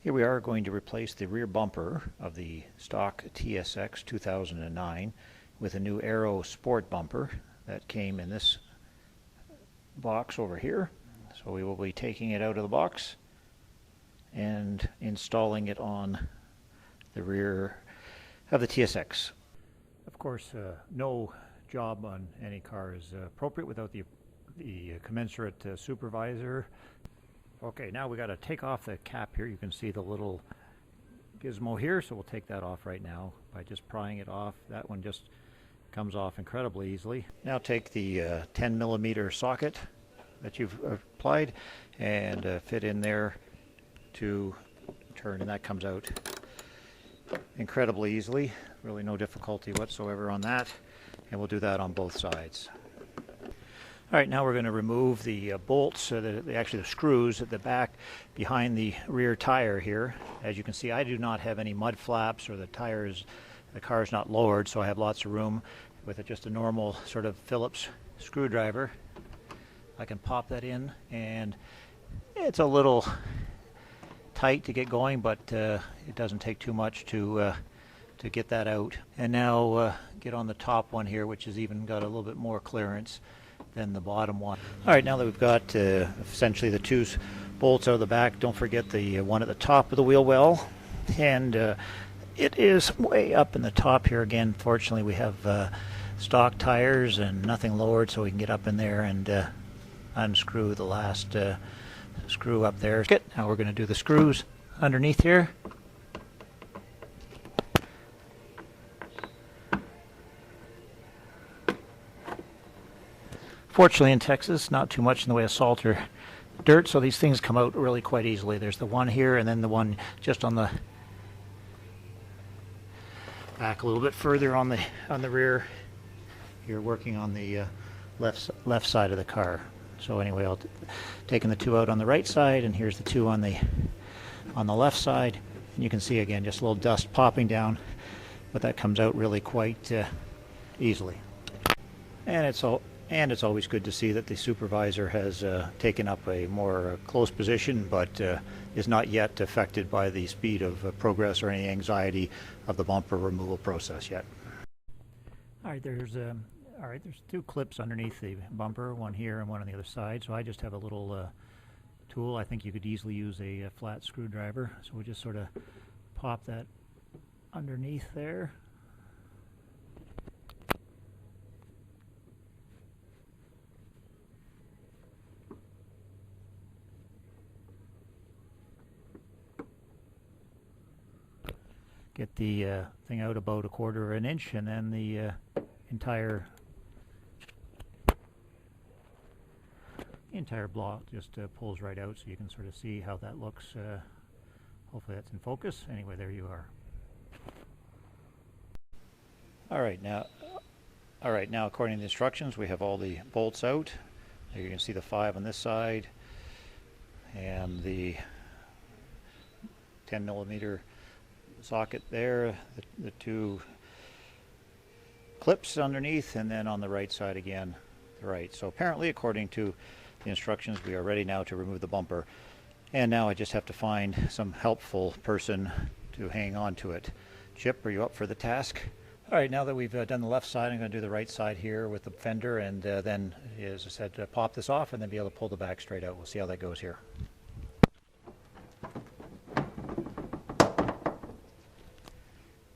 Here we are going to replace the rear bumper of the stock TSX 2009 with a new Aero Sport bumper that came in this box over here. So we will be taking it out of the box and installing it on the rear of the TSX. Of course, no job on any car is appropriate without the commensurate supervisor. Okay, now we got to take off the cap here. You can see the little gizmo here, so we'll take that off right now by just prying it off. That one just comes off incredibly easily. Now take the 10 millimeter socket that you've applied and fit in there to turn, and that comes out incredibly easily. Really no difficulty whatsoever on that, and we'll do that on both sides. Alright, now we're going to remove the bolts, actually the screws at the back behind the rear tire here. As you can see, I do not have any mud flaps, or the car is not lowered, so I have lots of room with just a normal sort of Phillips screwdriver. I can pop that in, and it's a little tight to get going, but it doesn't take too much to get that out. And now get on the top one here, which has even got a little bit more clearance than the bottom one. Alright, now that we've got essentially the two bolts out of the back, don't forget the one at the top of the wheel well. And it is way up in the top here. Again, fortunately we have stock tires and nothing lowered, so we can get up in there and unscrew the last screw up there. Now we're going to do the screws underneath here. Fortunately in Texas, not too much in the way of salt or dirt, so these things come out really quite easily. There's the one here, and then the one just on the back a little bit further on the rear. You're working on the left side of the car. So anyway, I'll taking the two out on the right side, and here's the two on the left side. And you can see again just a little dust popping down, but that comes out really quite easily. And it's always good to see that the supervisor has taken up a more close position, but is not yet affected by the speed of progress or any anxiety of the bumper removal process yet. All right, there's two clips underneath the bumper, one here and one on the other side. So I just have a little tool. I think you could easily use a flat screwdriver. So we just sort of pop that underneath there. Get the thing out about 1/4 of an inch, and then the entire block just pulls right out, so you can sort of see how that looks. Hopefully that's in focus. Anyway, there you are. All right, now according to the instructions, we have all the bolts out. There you can see the 5 on this side and the 10 millimeter socket there, the two clips underneath, and then on the right side again, right. So apparently, according to the instructions, we are ready now to remove the bumper. And now I just have to find some helpful person to hang on to it. Chip, are you up for the task? All right, now that we've done the left side, I'm going to do the right side here with the fender, and then, as I said, pop this off and then be able to pull the back straight out. We'll see how that goes here.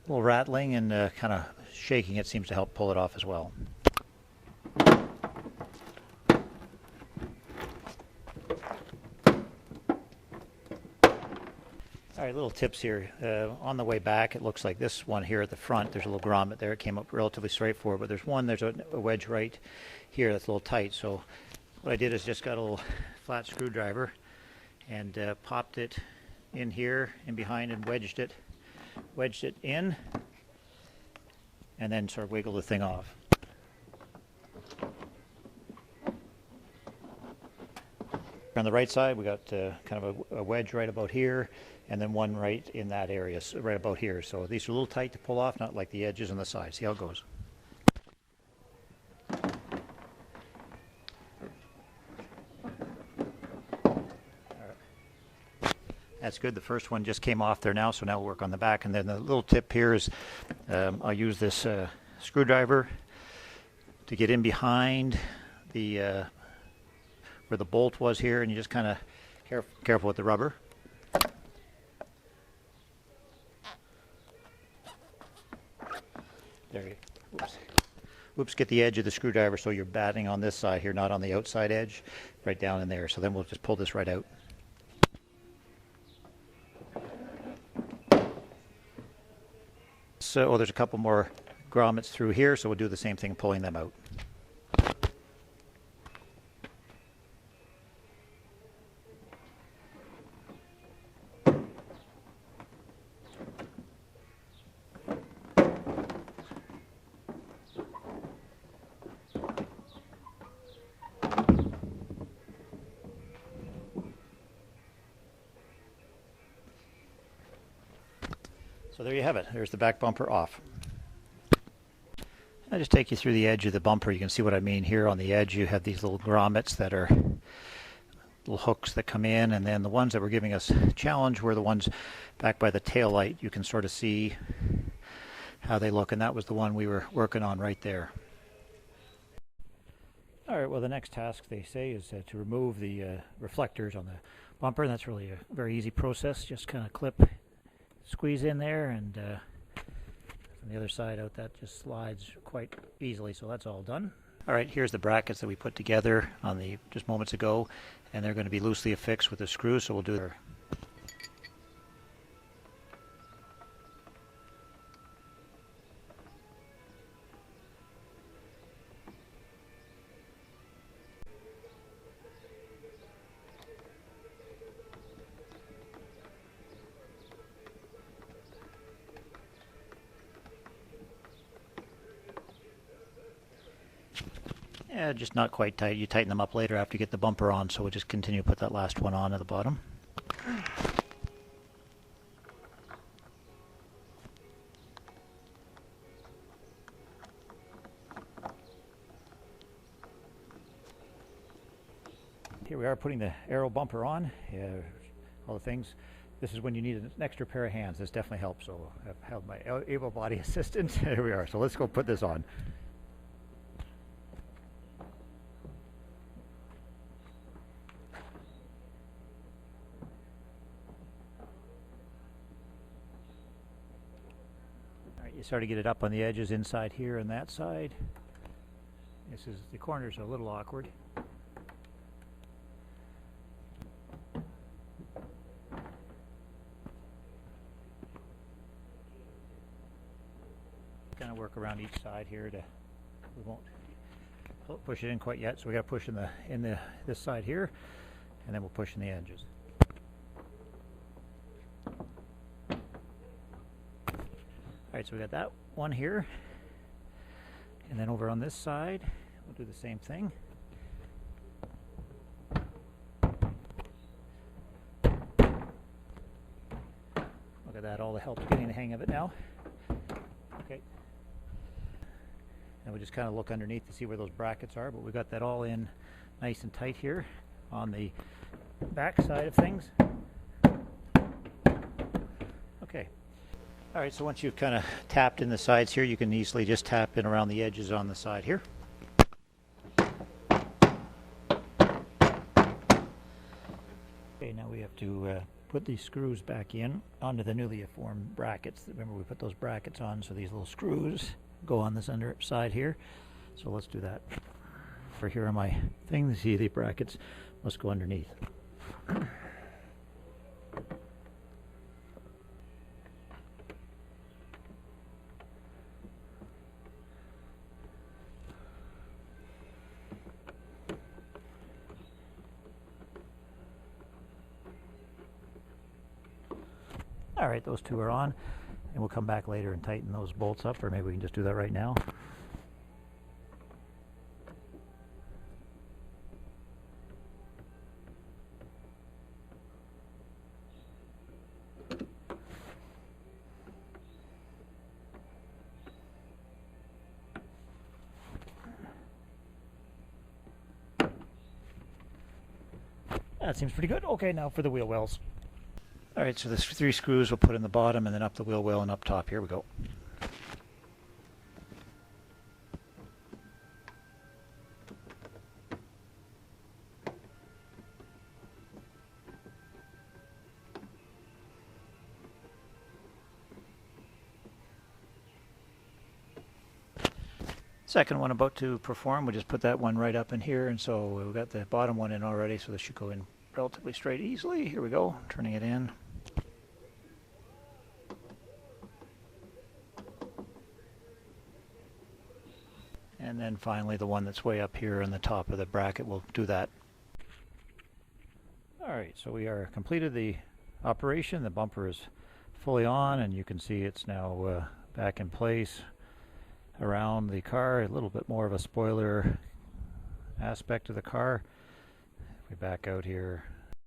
A little rattling and kind of shaking it seems to help pull it off as well. All right, little tips here. On the way back, it looks like this one here at the front, there's a little grommet there. It came up relatively straightforward, but there's a wedge right here that's a little tight. So what I did is just got a little flat screwdriver and popped it in here and behind and wedged it in, and then sort of wiggle the thing off. On the right side, we got kind of a wedge right about here, and then one right in that area, so right about here. So these are a little tight to pull off, not like the edges on the side. See how it goes. That's good. The first one just came off there now, so now we'll work on the back. And then the little tip here is I'll use this screwdriver to get in behind the where the bolt was here, and you just kind of careful with the rubber. There you go. Oops. Oops, get the edge of the screwdriver so you're batting on this side here, not on the outside edge, right down in there. So then we'll just pull this right out. So there's a couple more grommets through here, so we'll do the same thing pulling them out. So there you have it. There's the back bumper off. I'll just take you through the edge of the bumper. You can see what I mean here. On the edge you have these little grommets that are little hooks that come in, and then the ones that were giving us a challenge were the ones back by the tail light. You can sort of see how they look, and that was the one we were working on right there. Alright, well the next task they say is to remove the reflectors on the bumper, and that's really a very easy process. Just kind of clip, squeeze in there, and from the other side out that just slides quite easily, so that's all done. Alright, here's the brackets that we put together on the just moments ago, and they're going to be loosely affixed with the screws, so we'll do their just not quite tight. You tighten them up later after you get the bumper on, so we'll just continue to put that last one on at the bottom. Here we are putting the Aero bumper on. All the things. This is when you need an extra pair of hands. This definitely helps, so I've held my able-bodied assistant. Here we are. So let's go put this on. You start to get it up on the edges inside here and that side. The corners are a little awkward. Kind of work around each side here we won't push it in quite yet, so we got to push in this side here, and then we'll push in the edges. Alright, so we got that one here, and then over on this side we'll do the same thing. Look at that, all the help getting the hang of it now. Okay. And we just kind of look underneath to see where those brackets are, but we got that all in nice and tight here on the back side of things. Okay. Alright, so once you've kind of tapped in the sides here, you can easily just tap in around the edges on the side here. Okay, now we have to put these screws back in onto the newly formed brackets. Remember, we put those brackets on, so these little screws go on this underside here. So let's do that. For here on my thing, you see the brackets must go underneath. Alright, those two are on, and we'll come back later and tighten those bolts up, or maybe we can just do that right now. That seems pretty good. Okay, now for the wheel wells. Alright, so the 3 screws we'll put in the bottom and then up the wheel well and up top. Here we go. Second one about to perform, we'll just put that one right up in here, and so we've got the bottom one in already, so this should go in relatively straight easily. Here we go, turning it in. And then finally the one that's way up here on the top of the bracket will do that. Alright, so we are completed the operation. The bumper is fully on, and you can see it's now back in place around the car. A little bit more of a spoiler aspect of the car. If we back out here,